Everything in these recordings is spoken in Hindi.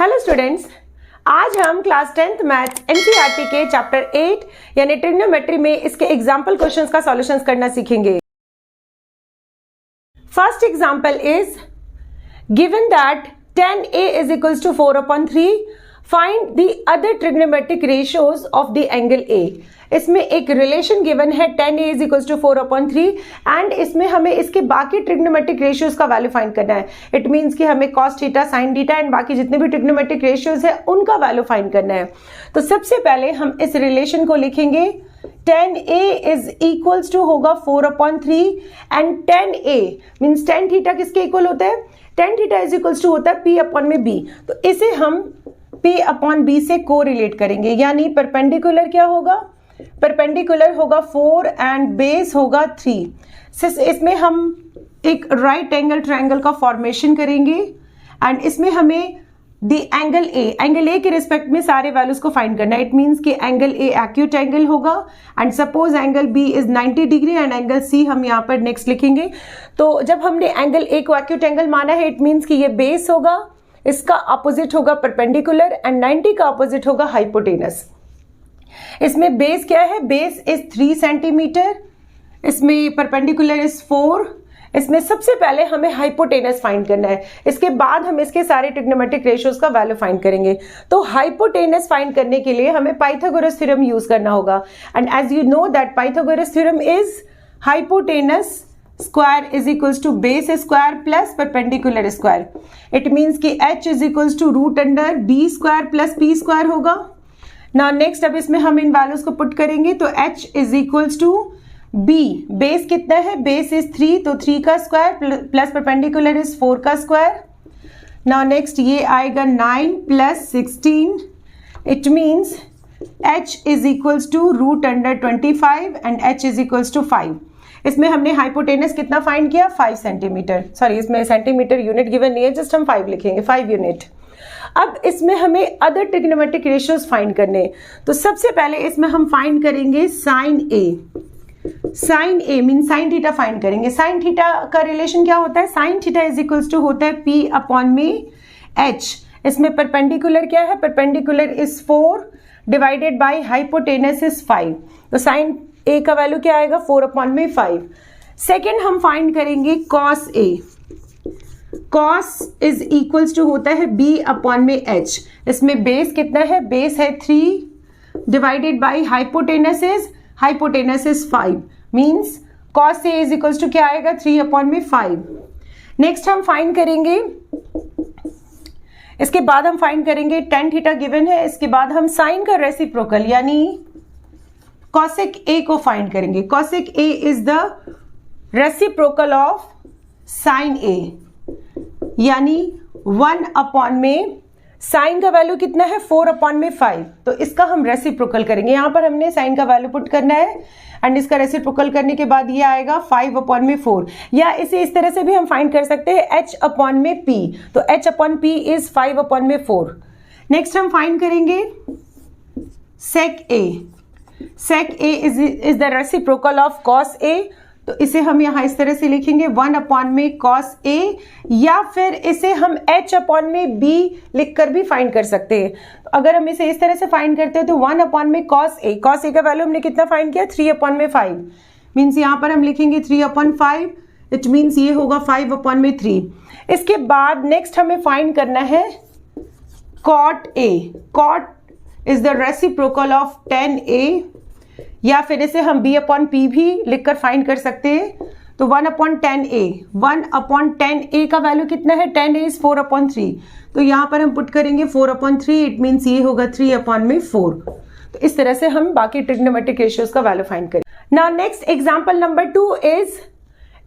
हेलो स्टूडेंट्स, आज हम क्लास 10th मैथ्स एनसीईआरटी के चैप्टर 8 यानी ट्रिग्नोमेट्री में इसके एग्जाम्पल क्वेश्चंस का सॉल्यूशंस करना सीखेंगे। First example is given that tan A is equals to 4/3, find the other trigonometric ratios of the angle A। इसमें एक रिलेशन गिवन है tan A is equals to 4/3 and इसमें हमें इसके बाकी ट्रिग्नोमेट्रिक रेशियोज का वैल्यू फाइंड करना है। इट मींस कि हमें cos theta, sin theta and बाकी जितने भी ट्रिग्नोमेट्रिक रेशियोज है उनका वैल्यू फाइंड करना है। तो सबसे पहले हम इस रिलेशन को लिखेंगे tan A is equals to होगा 4/3 and tan A means tan theta किसके इक्वल होता है? tan theta is equals to होता है P/B। तो इसे हम P/B से कोरिलेट करेंगे, यानी परपेंडिकुलर क्या होगा? परपेंडिकुलर होगा 4 एंड बेस होगा 3। इसमें हम एक राइट एंगल ट्रायंगल का फॉर्मेशन करेंगे एंड इसमें हमें द एंगल ए के रिस्पेक्ट में सारे वैल्यूज को फाइंड करना है। इट मींस कि एंगल ए एक्यूट एंगल होगा and suppose angle B is 90 degree and angle C हम यहाँ पर नेक्स्ट लिखेंगे। तो जब हमने एंगल ए को एक्यूट एंगल माना है, इट मींस कि ये बेस होगा, इसका अपोजिट होगा परपेंडिकुलर एंड 90 का अपोजिट होगा हाइपोटेनस। इसमें बेस क्या है? बेस इज 3 सेंटीमीटर, इसमें परपेंडिकुलर इज 4। इसमें सबसे पहले हमें हाइपोटेनस फाइंड करना है, इसके बाद हम इसके सारे ट्रिग्नोमेट्रिक रेशियोज का वैल्यू फाइंड करेंगे। तो हाइपोटेनस फाइंड करने के लिए हमें पाइथागोरस थ्योरम यूज करना होगा and as you know that Pythagoras theorem is hypotenuse square is equals to base square plus perpendicular square. It means कि h is equals to root under d square plus p square होगा। नाउ नेक्स्ट अब इसमें हम इन वैल्यूज को पुट करेंगे तो h is equals to b, base कितना है? बेस इज 3, तो 3 का स्क्वायर प्लस परपेंडिकुलर इज 4 का स्क्वायर। नाउ नेक्स्ट ये आएगा 9 plus 16। It means h is equals to root under 25 and h is equals to 5। इसमें हमने हाइपोटेनस कितना फाइंड किया? 5 सेंटीमीटर। सॉरी, इसमें सेंटीमीटर यूनिट गिवन नहीं है, जस्ट हम 5 लिखेंगे, 5 यूनिट। अब इसमें हमें अदर ट्रिग्नोमेट्रिक रेशियोज फाइंड करने। तो सबसे पहले इसमें हम फाइंड करेंगे sine A mean sine theta find करेंगे। साइन थीटा का रिलेशन क्या होता है? Sine theta is equals to होता है P/H। इसमें परपेंडिकुलर क्या है? Perpendicular is 4 divided by hypotenuse is 5। तो साइन ए का वैल्यू क्या आएगा? 4/5। सेकेंड हम फाइंड करेंगे cos A. Cos is equals to होता है B/H। इसमें बेस कितना है? बेस है 3 divided by hypotenuse is 5 means cos A is equals to क्या आएगा? 3/5। नेक्स्ट हम फाइंड करेंगे, इसके बाद हम फाइंड करेंगे tan थीटा गिवन है, इसके बाद हम साइन का रेसिप्रोकल यानी cosec A को फाइंड करेंगे। cosec A is the reciprocal of sin A, यानी 1 में साइन का वैल्यू कितना है? 4/5। तो इसका हम रेसिप्रोकल करेंगे। यहां पर हमने साइन का वैल्यू पुट करना है एंड इसका रेसिप्रोकल करने के बाद ये आएगा 5/4, या इसे इस तरह से भी हम फाइंड कर सकते हैं h/P। तो h/P इज 5/4। नेक्स्ट हम फाइंड करेंगे sec A। sec A is the reciprocal of cos A। तो इसे हम यहां इस तरह से लिखेंगे 1 cos A, या फिर इसे हम h/B लिखकर भी फाइंड कर सकते हैं। तो अगर हम इसे इस तरह से फाइंड करते हैं तो 1 cos A। cos A का वैल्यू हमने कितना फाइंड किया? 3/5 मीन्स यहां पर हम लिखेंगे 3/5। इट मीन्स ये होगा 5/3। इसके बाद नेक्स्ट हमें फाइंड करना है cot A। cot is the reciprocal of tan A, या फिर इसे हम B/P भी लिखकर फाइंड कर सकते हैं। तो 1/tan A। 1/tan A का वैल्यू कितना है? tan A is 4/3। तो यहां पर हम पुट करेंगे 4/3। इट मींस ये होगा 3/4। तो इस तरह से हम बाकी ट्रिग्नोमेट्रिक रेशियोज का वैल्यू फाइंड करें। Now next example number 2 is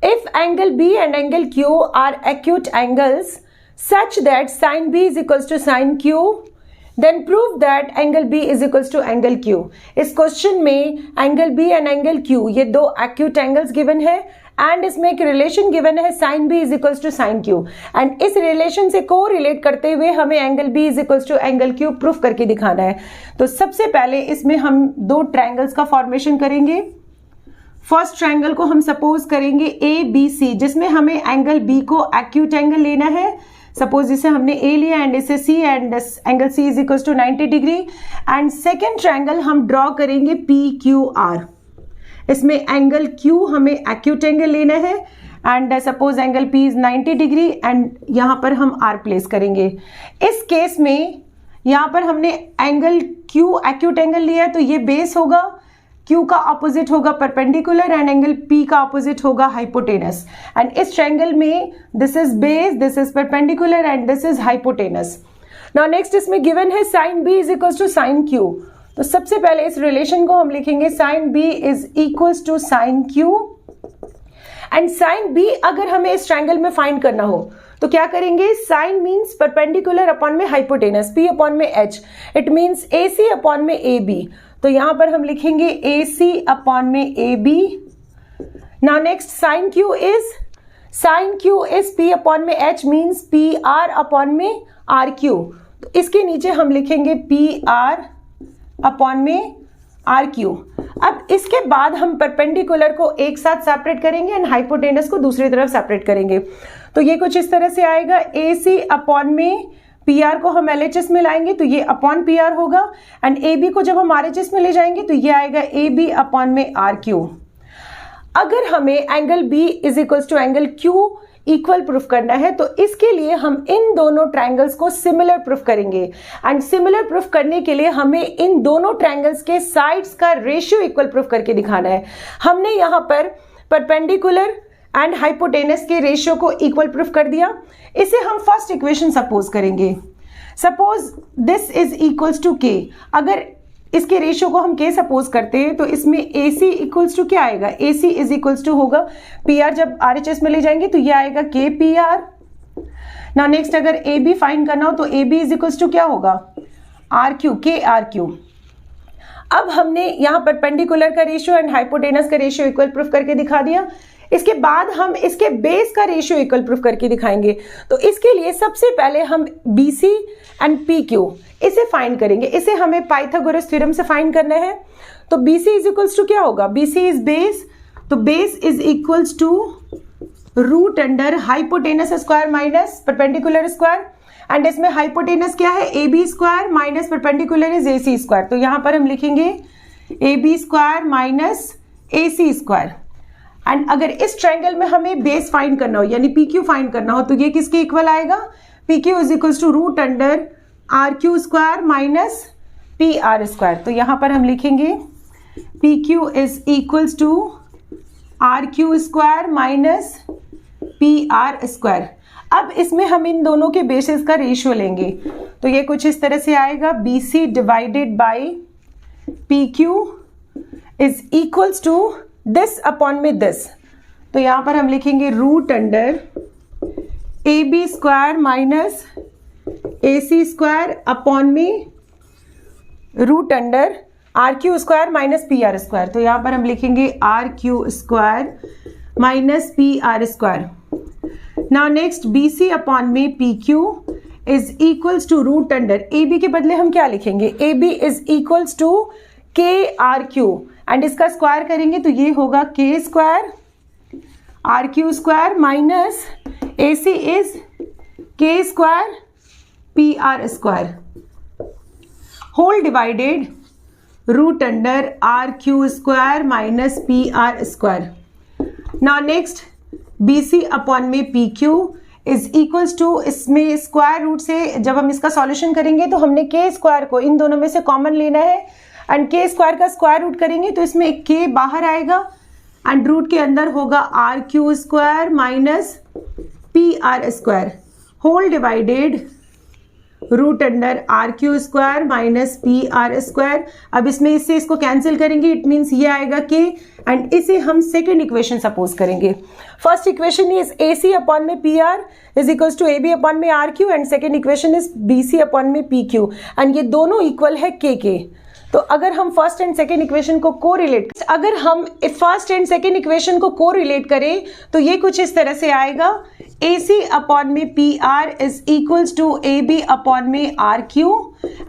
if angle B and angle Q are acute angles such that sin B is equals to sin Q, then prove that angle B is equals to angle Q। इस क्वेश्चन में angle B and angle Q ये दो एक्यूट एंगल्स गिवन है एंड इसमें एक रिलेशन गिवन है sin B is equals to sin Q and इस रिलेशन से को रिलेट करते हुए हमें angle B is equals to angle Q proof करके दिखाना है। तो सबसे पहले इसमें हम दो ट्रायंगल्स का फॉर्मेशन करेंगे। फर्स्ट ट्रायंगल को हम सपोज करेंगे ABC, जिसमें हमें एंगल B को एक्यूट एंगल लेना है, सपोज इसे हमने ए लिया एंड इसे C and angle C is equal to 90 degree and second triangle हम ड्रॉ करेंगे पी क्यू आर। इसमें एंगल क्यू हमें एक्यूट एंगल लेना है and suppose angle P is 90 degree and यहाँ पर हम आर प्लेस करेंगे। इस केस में यहाँ पर हमने एंगल क्यू एक्यूट एंगल लिया तो ये बेस होगा, क्यू का ऑपोजिट होगा परपेंडिकुलर एंड एंगल पी का ऑपोजिट होगा हाइपोटेनस एंड इस ट्रायंगल में this is base, this is perpendicular and this is hypotenuse. Now next इसमें गिवन है sine B is equal to sine Q. तो सबसे पहले इस रिलेशन को हम लिखेंगे sine B is equals to sine Q and sine B अगर हमें इस ट्रायंगल में फाइंड करना हो तो क्या करेंगे, साइन मीन्स परपेंडिकुलर अपॉन में हाइपोटेनस, पी अपॉन में H, it means A C upon में ए बी। तो यहां पर हम लिखेंगे ए सी अपॉन में A B. Now next sine Q is P upon में H means P R upon में आर क्यू। तो इसके नीचे हम लिखेंगे पी आर अपॉन में आर क्यू। अब इसके बाद हम परपेंडिकुलर को एक साथ सेपरेट करेंगे एंड हाइपोटेनस को दूसरी तरफ सेपरेट करेंगे। तो ये कुछ इस तरह से आएगा, ए सी अपॉन में पी आर को हम LHS में लाएंगे तो ये अपॉन पी आर होगा एंड ए बी को जब हम RHS में ले जाएंगे तो ये आएगा ए बी अपॉन में आर क्यू। अगर हमें angle B is equals to angle Q equal proof करना है तो इसके लिए हम इन दोनों ट्रायंगल्स को सिमिलर प्रूफ करेंगे एंड सिमिलर प्रूफ करने के लिए हमें इन दोनों ट्रायंगल्स के साइड्स का रेशियो इक्वल प्रूफ करके दिखाना है। हमने यहाँ पर परपेंडिकुलर एंड हाइपोटेनस के रेशियो को इक्वल प्रूफ कर दिया। इसे हम फर्स्ट इक्वेशन सपोज करेंगे, suppose this is equals to K. अगर इसके रेशियो को हम के सपोज करते हैं तो इसमें ए सी इक्वल्स टू क्या आएगा, ए सी इज इक्वल्स टू होगा पी आर, जब RHS में ले जाएंगे तो ये आएगा के पी आर। नाउ नेक्स्ट अगर ए बी फाइंड करना हो तो A B is equals to क्या होगा, R Q, K R Q. अब हमने यहाँ परपेंडिकुलर का रेशियो एंड हाइपोटेनस का रेशियो इक्वल प्रूफ करके दिखा दिया। इसके बाद हम इसके बेस का रेशियो इक्वल प्रूफ करके दिखाएंगे। तो इसके लिए सबसे पहले हम BC एंड PQ इसे फाइंड करेंगे। इसे हमें पाइथागोरस थ्योरम से फाइंड करना है। तो BC इज इक्वल्स टू क्या होगा, BC इज बेस, तो base is equals to root under hypotenuse square minus perpendicular square and इसमें हाइपोटेनस क्या है, AB square minus perpendicular is AC square. तो यहां पर हम लिखेंगे AB square minus AC square. And अगर इस ट्रायंगल में हमें बेस फाइंड करना हो यानी PQ फाइंड करना हो तो ये किसके इक्वल आएगा, PQ is equals to root under RQ square minus PR square. तो यहां पर हम लिखेंगे PQ is equals to RQ square minus PR square. अब इसमें हम इन दोनों के बेसिस का रेशियो लेंगे तो ये कुछ इस तरह से आएगा, BC divided by PQ is equals to this upon में दिस। तो यहां पर हम लिखेंगे root under AB square minus AC square upon में root under RQ square minus PR square. तो यहां पर हम लिखेंगे RQ square minus PR square. Now next BC upon में PQ is equals to root under AB के बदले हम क्या लिखेंगे, AB is equals to KRQ and इसका स्क्वायर करेंगे तो ये होगा K square RQ square minus AC is K square PR square whole divided root under RQ square minus PR square. Now next BC upon में PQ इज इक्वल्स टू, इसमें स्क्वायर रूट से जब हम इसका सॉल्यूशन करेंगे तो हमने K स्क्वायर को इन दोनों में से कॉमन लेना है एंड K स्क्वायर का स्क्वायर रूट करेंगे तो इसमें एक K बाहर आएगा एंड रूट के अंदर होगा RQ square minus PR square whole divided root under RQ square minus PR square. अब इसमें इससे इसको कैंसिल करेंगे, इट मीन्स ये आएगा K एंड इसे हम सेकेंड इक्वेशन सपोज करेंगे। First equation is AC upon में PR is equals to AB upon में RQ and second equation is BC upon में PQ एंड ये दोनों इक्वल है K। तो अगर हम फर्स्ट एंड सेकेंड इक्वेशन को कोरिलेट करें तो ये कुछ इस तरह से आएगा, AC अपॉन में PR is equals to AB upon में RQ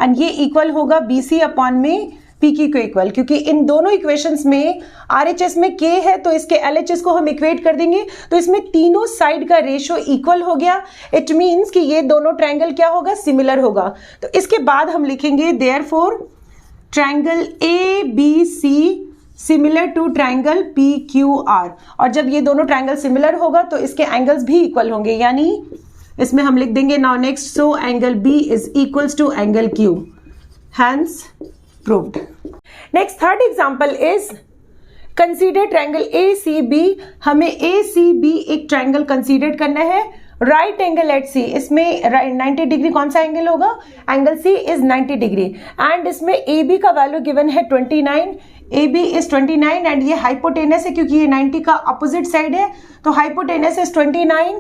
एंड ये इक्वल होगा BC अपॉन में पी क्यू के इक्वल, क्योंकि इन दोनों इक्वेशंस में RHS में K है तो इसके LHS को हम इक्वेट कर देंगे, तो इसमें तीनों साइड का रेशियो इक्वल हो गया। इट मीन्स कि ये दोनों ट्रायंगल क्या होगा, सिमिलर होगा। तो इसके बाद हम लिखेंगे therefore triangle ABC similar to triangle PQR, और जब ये दोनों ट्रायंगल सिमिलर होगा तो इसके एंगल्स भी इक्वल होंगे, यानी इसमें हम लिख देंगे now next, so angle B is equals to angle Q, hence proved. Next third example is consider triangle ACB। हमें ACB एक ट्रायंगल कंसीडर करना है, राइट एंगल एट C। इसमें 90 डिग्री कौन सा एंगल होगा, angle C is 90 degree, and इसमें AB का वैल्यू गिवन है 29, AB इज 29 एंड ये हाइपोटेनस है क्योंकि ये 90 का अपोजिट साइड है, तो हाइपोटेनस इज 29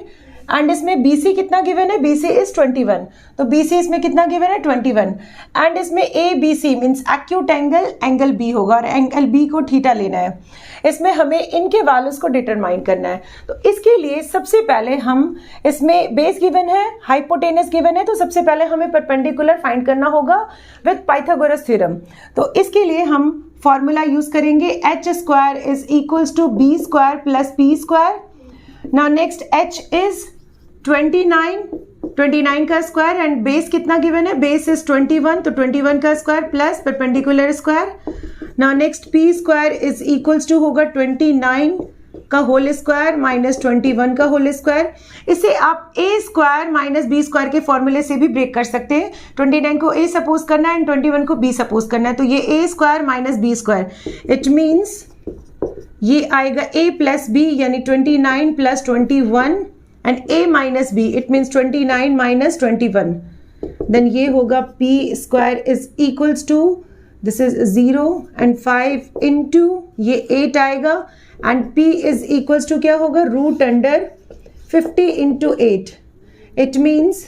एंड इसमें BC कितना गिवन है, BC इज 21, तो BC इसमें कितना गिवन है 21, एंड इसमें ABC means acute angle, angle B होगा, और एंगल B को थीटा लेना है। इसमें हमें इनके वैल्यूज को डिटरमाइन करना है, तो इसके लिए सबसे पहले हम, इसमें बेस गिवन है, हाइपोटेनस गिवन है, तो सबसे पहले हमें परपेंडिकुलर फाइंड करना होगा विद पाइथागोरस थ्योरम। तो इसके लिए हम फॉर्मूला यूज करेंगे, h square is equals to B square plus P square. Now next h is 29 का स्क्वायर एंड बेस कितना गिवन है, बेस इज 21, तो 21 का square plus perpendicular square. Now next P square is equals to होगा 29 का होल स्क्वायर माइनस 21 का होल स्क्वायर। इसे आप A square minus B square के फॉर्मूले से भी ब्रेक कर सकते हैं। 29 को A सपोज करना है एंड 21 को B सपोज करना है, तो ये A square minus B square, it means ये आएगा A प्लस B यानी 29 plus 21 and A minus B, it means 29 minus 21, then ये होगा P square is equals to, this is 0 and 5 into ये 8 आएगा and P is equals to क्या होगा, root under 50 into 8, it means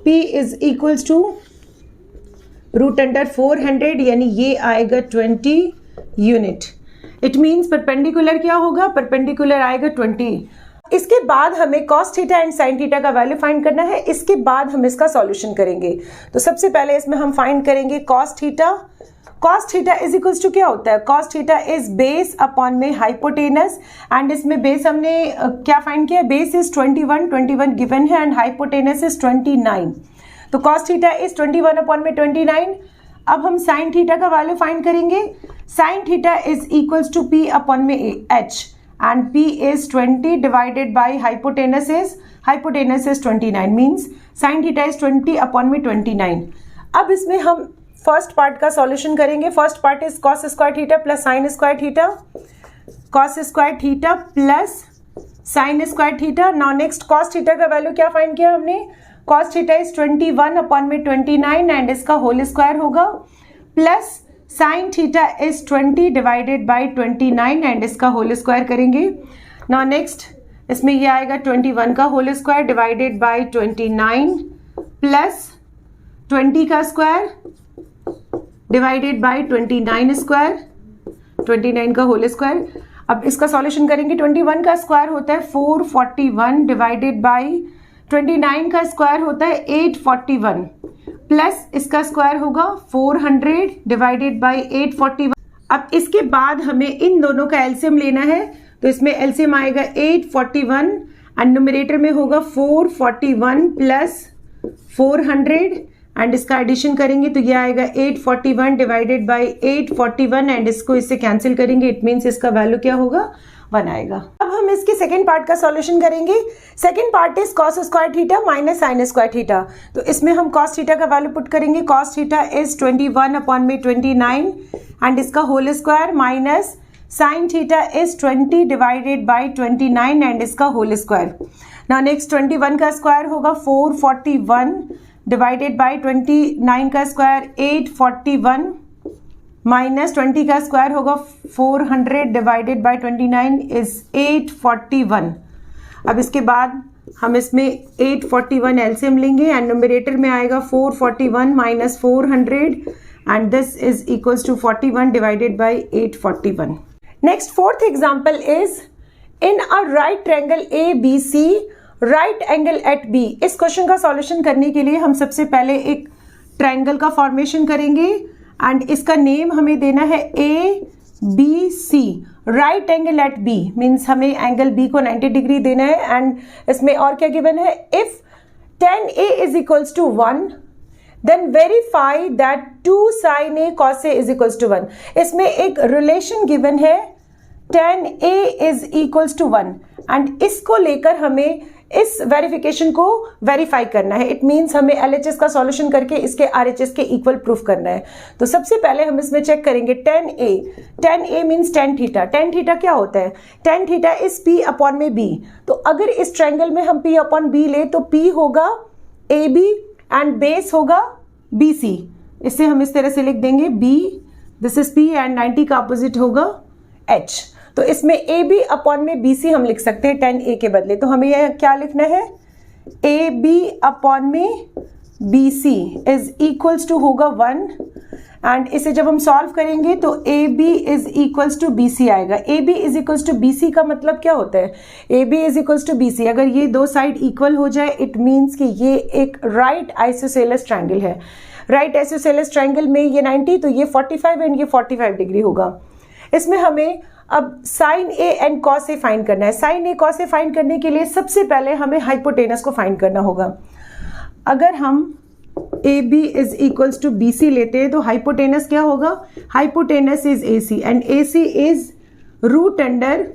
P is equals to root under 400 यानी ये आएगा 20 यूनिट। इट मीन्स परपेंडिकुलर क्या होगा, परपेंडिकुलर आएगा 20। इसके बाद हमें cos theta and sin theta का वैल्यू फाइंड करना है, इसके बाद हम इसका सॉल्यूशन करेंगे। तो सबसे पहले इसमें हम फाइंड करेंगे cos theta. cos theta is equals to क्या होता है, cos theta is base upon में हाइपोटेनस, एंड इसमें बेस हमने क्या फाइंड किया, बेस इज 21 गिवन है एंड हाइपोटेनस इज 29, तो cos थीटा इज 21 अपॉन में 29। अब हम sin थीटा का वैल्यू फाइंड करेंगे, sin theta is equals to P upon में H and P is 20 divided by hypotenuse is 29 means sin theta is 20 upon में 29। अब इसमें हम फर्स्ट पार्ट का सॉल्यूशन करेंगे। First part is cos square theta plus sin square theta, cos square theta plus sin square theta. Now next cos theta का वैल्यू क्या फाइंड किया हमने, cos थीटा इज 21 अपॉन में 29 एंड इसका होल स्क्वायर होगा, plus sine theta is 20 divided by 29 and इसका होल स्क्वायर करेंगे। नाउ नेक्स्ट इसमें ये आएगा 21 का whole square divided by 29 plus 20 का स्क्वायर डिवाइडेड बाई 29 स्क्वायर, 29 का होल स्क्वायर। अब इसका सॉल्यूशन करेंगे, 21 का स्क्वायर होता है 441 डिवाइडेड बाई 29 का स्क्वायर होता है 841 प्लस इसका स्क्वायर होगा 400 डिवाइडेड बाई 841। अब इसके बाद हमें इन दोनों का एलसीएम लेना है, तो इसमें एलसीएम आएगा 841 एंड न्यूमरेटर में होगा 441 प्लस 400 एंड इसका एडिशन करेंगे तो ये आएगा 841 डिवाइडेड बाई 841 एंड इसको इससे कैंसिल करेंगे, इट मीन्स इसका वैल्यू क्या होगा, 1 आएगा। अब हम इसके सेकेंड पार्ट का सॉल्यूशन करेंगे। Second part is cos square theta minus sin square theta, तो इसमें हम cos थीटा का वैल्यू पुट करेंगे। cos थीटा इज 21 अपॉन में 29 एंड इसका whole square minus sin theta is 20 divided by 29 and इसका होल स्क्वायर। नाउ नेक्स्ट 21 का स्क्वायर होगा 441 डिवाइडेड बाई 29 का स्क्वायर 841 माइनस 20 का स्क्वायर होगा 400 डिवाइडेड बाई 29 इज 841। अब इसके बाद हम इसमें 841 एलसीएम लेंगे एंड न्यूमरेटर में आएगा 441 minus 400 and this is equals to 41 divided by 841। Next fourth example is in a right triangle ABC right angle at B। इस क्वेश्चन का सॉल्यूशन करने के लिए हम सबसे पहले एक ट्रायंगल का फॉर्मेशन करेंगे एंड इसका नेम हमें देना है ABC, right angle at B, means हमें एंगल B को 90 डिग्री देना है। एंड इसमें और क्या गिवन है, if tan A is equals to 1 then verify that 2 sin A cos A is equals to 1। इसमें एक रिलेशन गिवन है tan A is equals to 1 and इसको लेकर हमें इस वेरिफिकेशन को वेरीफाई करना है। इट मीन्स हमें LHS का सॉल्यूशन करके इसके RHS के इक्वल प्रूफ करना है। तो सबसे पहले हम इसमें चेक करेंगे tan A means tan theta. tan theta क्या होता है, tan theta is P upon में B। तो अगर इस ट्रायंगल में हम P अपॉन B ले तो P होगा AB एंड बेस होगा BC। इससे हम इस तरह से लिख देंगे B, this is P and 90 का अपोजिट होगा H। तो इसमें AB अपॉन में BC हम लिख सकते हैं tan A के बदले। तो हमें यह क्या लिखना है, AB अपॉन में BC इज इक्वल्स टू होगा 1 एंड इसे जब हम सॉल्व करेंगे तो AB is equals to BC आएगा। AB is equals to BC का मतलब क्या होता है, AB is equals to BC, अगर ये दो साइड इक्वल हो जाए इट मीन्स कि ये एक राइट आइसोसेलेस ट्रायंगल है। राइट आइसोसेलेस ट्रायंगल में ये 90 तो ये 45 एंड ये 45 डिग्री होगा। इसमें हमें अब sine A and cos A find करना है। Sine A cos A find करने के लिए सबसे पहले हमें हाइपोटेनस को फाइंड करना होगा। अगर हम A B is equals to B C लेते हैं तो हाइपोटेनस क्या होगा, hypotenuse is A C and A C is root under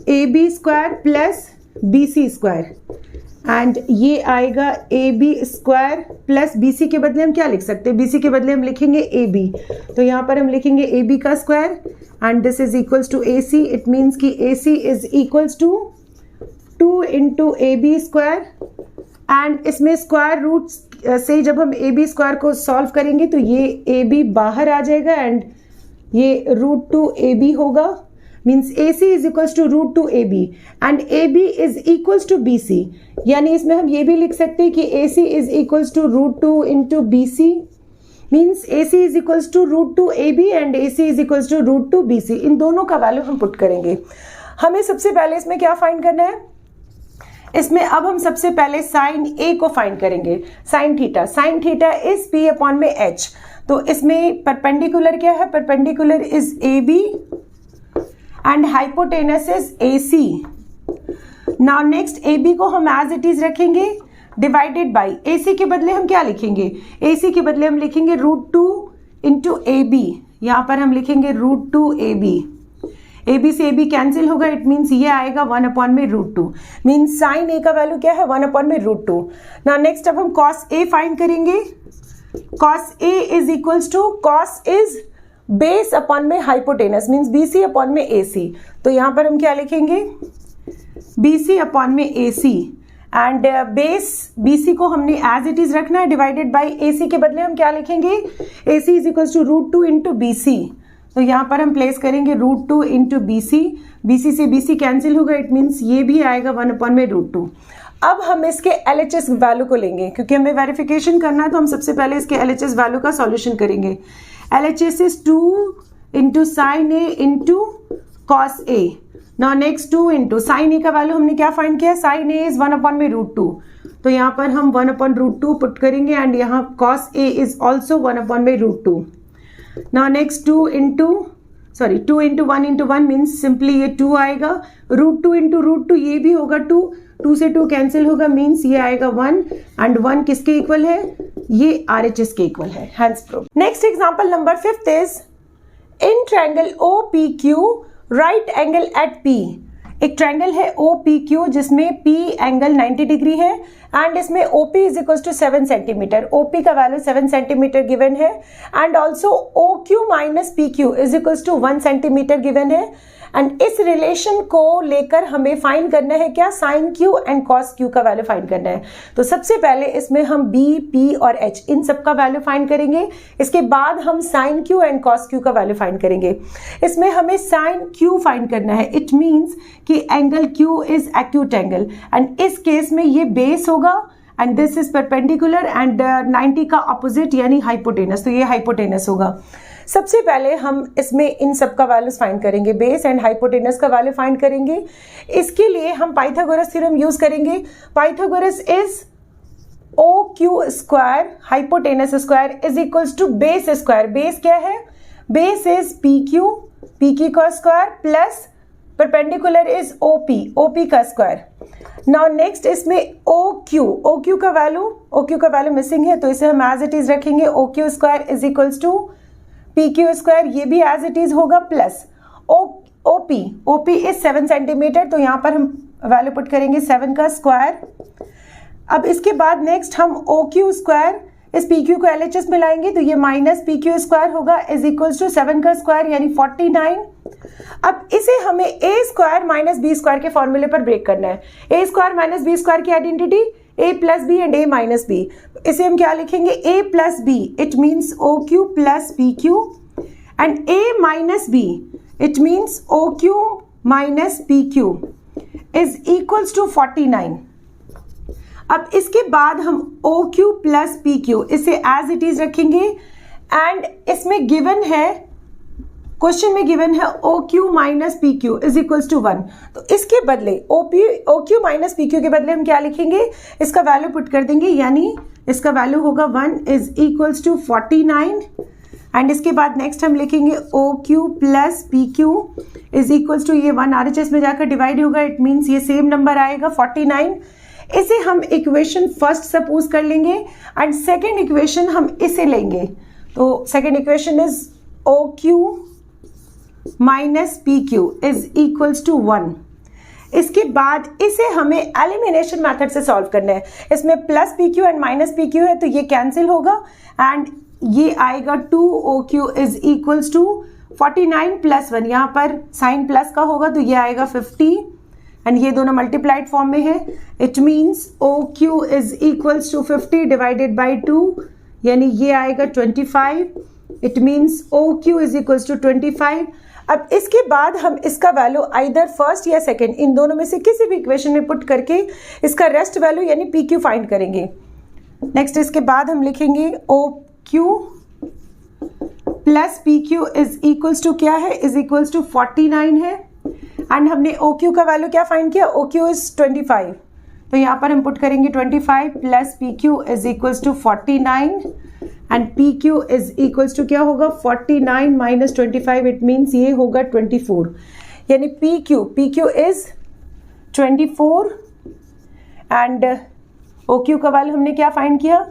A B square plus B C square and ये आएगा A B square plus B C के बदले हम क्या लिख सकते हैं, बी सी के बदले हम लिखेंगे ए बी। तो यहाँ पर हम लिखेंगे ए बी का square and this is equals to A C. It means कि A C is equals to 2 into A B square and इसमें स्क्वायर रूट से जब हम ए बी स्क्वायर को सॉल्व करेंगे तो ये ए बी बाहर आ जाएगा एंड ये रूट टू ए बी होगा। Means A C is equals to root two A B and A B is equals to B C. यानी इसमें हम ये भी लिख सकते हैं कि A C is equals to root two into B C. Means A C is equals to root two A B and A C is equals to root two B C. इन दोनों का वैल्यू हम पुट करेंगे। हमें सबसे पहले इसमें क्या फाइंड करना है, इसमें अब हम सबसे पहले साइन ए को फाइंड करेंगे। Sine theta is P upon में एच। तो इसमें परपेंडिकुलर क्या है, perpendicular is A B and hypotenuse is A C. Now next A B को हम एज इट इज रखेंगे डिवाइडेड बाई ए सी के बदले हम क्या लिखेंगे, ए सी के बदले हम लिखेंगे root two into A B. यहाँ पर हम लिखेंगे root two A B. A B से ए बी कैंसिल होगा, इट मीन्स ये आएगा 1 अपॉन में root two. Means sine A का वैल्यू क्या है, 1 अपॉन में रूट टू। ना नेक्स्ट अब हम कॉस ए फाइंड करेंगे। Cos A is equals to, cos is base upon में hypotenuse means B C upon में ए सी। तो यहाँ पर हम क्या लिखेंगे, बी सी अपॉन में A C and base B C को हमने एज इट इज रखना है डिवाइडेड बाई ए सी के बदले हम क्या लिखेंगे, A C is equals to root two into B C. तो यहाँ पर हम प्लेस करेंगे root two into B C. B C से बी सी कैंसिल होगा, इट मीन्स ये भी आएगा 1 अपॉन में रूट टू। अब हम इसके LHS वैल्यू को लेंगे क्योंकि हमें वेरिफिकेशन करना है तो हम सबसे पहले इसके LHS वैल्यू का सॉल्यूशन करेंगे। LHS is 2 into sine A into cos A. Now next 2 into sine A का वैल्यू हमने क्या फाइंड किया, साइन ए इज 1 अपॉन में रूट टू। तो यहाँ पर हम 1 अपॉन रूट टू पुट करेंगे एंड यहाँ cos A is also 1 upon में root two. Now next 2 into 1 into 1 means simply ये 2 आएगा। Root two into root two ये भी होगा 2, 2 से 2 कैंसिल होगा मीन्स ये आएगा 1 एंड 1 किसके इक्वल है, ये RHS के इक्वल है। Hence proof. Next example number 5 is in triangle OPQ right angle at P। एक ट्रायंगल है OPQ जिसमें P एंगल 90 डिग्री है एंड इसमें OP is equal to 7 centimetre. OP का वैल्यू 7 सेंटीमीटर गिवन है and also OQ minus PQ is equal to 1 centimetre given है एंड इस रिलेशन को लेकर हमें फाइंड करना है क्या, sine Q and cos Q का वैल्यू फाइंड करना है। तो सबसे पहले इसमें हम B, P और H इन सब का वैल्यू फाइंड करेंगे। इसके बाद हम sine Q and cos Q का वैल्यू फाइंड करेंगे। इसमें हमें साइन Q फाइंड करना है। इट मीन्स कि angle Q is acute angle and इस केस में ये बेस होगा and this is perpendicular and 90 का अपोजिट यानी हाइपोटेनस। तो ये हाइपोटेनस होगा। सबसे पहले हम इसमें इन सब का वैल्यूज फाइंड करेंगे, बेस एंड हाइपोटेनस का वैल्यू फाइंड करेंगे। इसके लिए हम पाइथागोरस थ्योरम यूज करेंगे। Pythagoras is O Q square hypotenuse square is equals to base square. Base क्या है? बेस इज पी क्यू का square plus perpendicular is OP का स्क्वायर. नाउ नेक्स्ट इसमें ओ क्यू का वैल्यू मिसिंग है, तो इसे हम एज इट इज रखेंगे. O Q square is equals to P Q square, ये भी एज इट इज होगा, प्लस ओपी इज 7 सेंटीमीटर, तो यहाँ पर हम वैल्यू पुट करेंगे 7 का स्क्वायर. अब इसके बाद नेक्स्ट हम ओ क्यू स्क्वायर इस पी क्यू को LHS में लाएंगे, तो ये माइनस पी क्यू स्क्वायर होगा इज इक्वल्स टू 7 का स्क्वायर यानी 49. अब इसे हमें A square minus B square के फॉर्मूले पर ब्रेक करना है. A square minus B square की identity A plus B and A minus B. इसे हम क्या लिखेंगे? A plus B, it means O Q plus P Q, and A minus B, it means O Q minus P Q is equals to 49. अब इसके बाद हम O Q plus P Q इसे एज इट इज रखेंगे, एंड इसमें गिवन है, क्वेश्चन में गिवन है O Q minus P Q is equals to 1. तो इसके बदले O Q minus P Q के बदले हम क्या लिखेंगे? इसका वैल्यू पुट कर देंगे, यानी इसका वैल्यू होगा 1 इज इक्वल्स टू 49. एंड इसके बाद नेक्स्ट हम लिखेंगे O Q plus P Q is equals to, ये 1 RHS में जाकर डिवाइड होगा, इट मीन्स ये सेम नंबर आएगा 49. इसे हम इक्वेशन फर्स्ट सपोज कर लेंगे एंड सेकेंड इक्वेशन हम इसे लेंगे. तो second equation is O Q minus P Q is equals to 1. इसके बाद इसे हमें एलिमिनेशन मेथड से सॉल्व करना है. इसमें plus P Q and minus P Q है, तो ये कैंसिल होगा एंड ये आएगा 2 O Q is equals to 49 plus 1. यहाँ पर साइन प्लस का होगा, तो ये आएगा 50 एंड ये दोनों मल्टीप्लाइड फॉर्म में है. It means O Q is equals to 50 divided by 2, यानी ये आएगा 25. It means O Q is equals to 25. अब इसके बाद हम इसका वैल्यू आइदर फर्स्ट या सेकेंड, इन दोनों में से किसी भी इक्वेशन में पुट करके इसका रेस्ट वैल्यू यानी पी क्यू फाइंड करेंगे. नेक्स्ट इसके बाद हम लिखेंगे O Q plus P Q is equals to क्या है? इज इक्वल्स टू 49 है. एंड हमने ओ क्यू का वैल्यू क्या फाइंड किया? ओ क्यू इज 25, तो यहाँ पर हम पुट करेंगे 25 plus P Q is equals to 49 and P Q is equals to क्या होगा? 49 माइनस 25, इट मीन्स ये होगा 24, यानी P Q is 24 and O Q का वैल्यू हमने क्या फाइंड किया?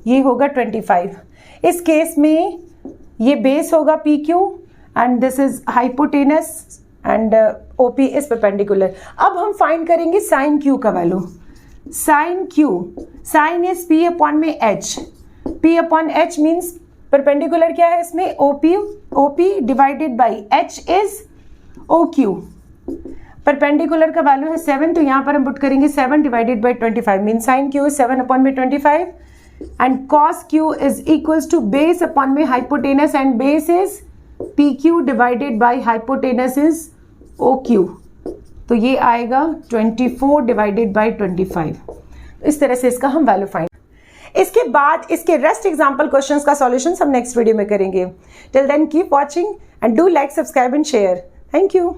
ये होगा 25. इस केस में ये बेस होगा P Q and this is hypotenuse and OP is perpendicular. अब हम फाइंड करेंगे साइन क्यू का value. Sine is P upon में H. P upon H means perpendicular क्या है इसमें? OP divided by H is OQ. Perpendicular का वैल्यू है 7, तो यहाँ पर हम पुट करेंगे 7 divided by 25 mean sine Q is 7 upon में 25 and cos Q is equals to base upon में hypotenuse and base is P Q divided by hypotenuse is O Q. तो ये आएगा 24 डिवाइडेड बाई 25. इस तरह से इसका हम वैल्यू फाइंड. इसके बाद इसके रेस्ट एग्जाम्पल क्वेश्चंस का सॉल्यूशन हम नेक्स्ट वीडियो में करेंगे. Till then keep watching and do like, subscribe and share. Thank you.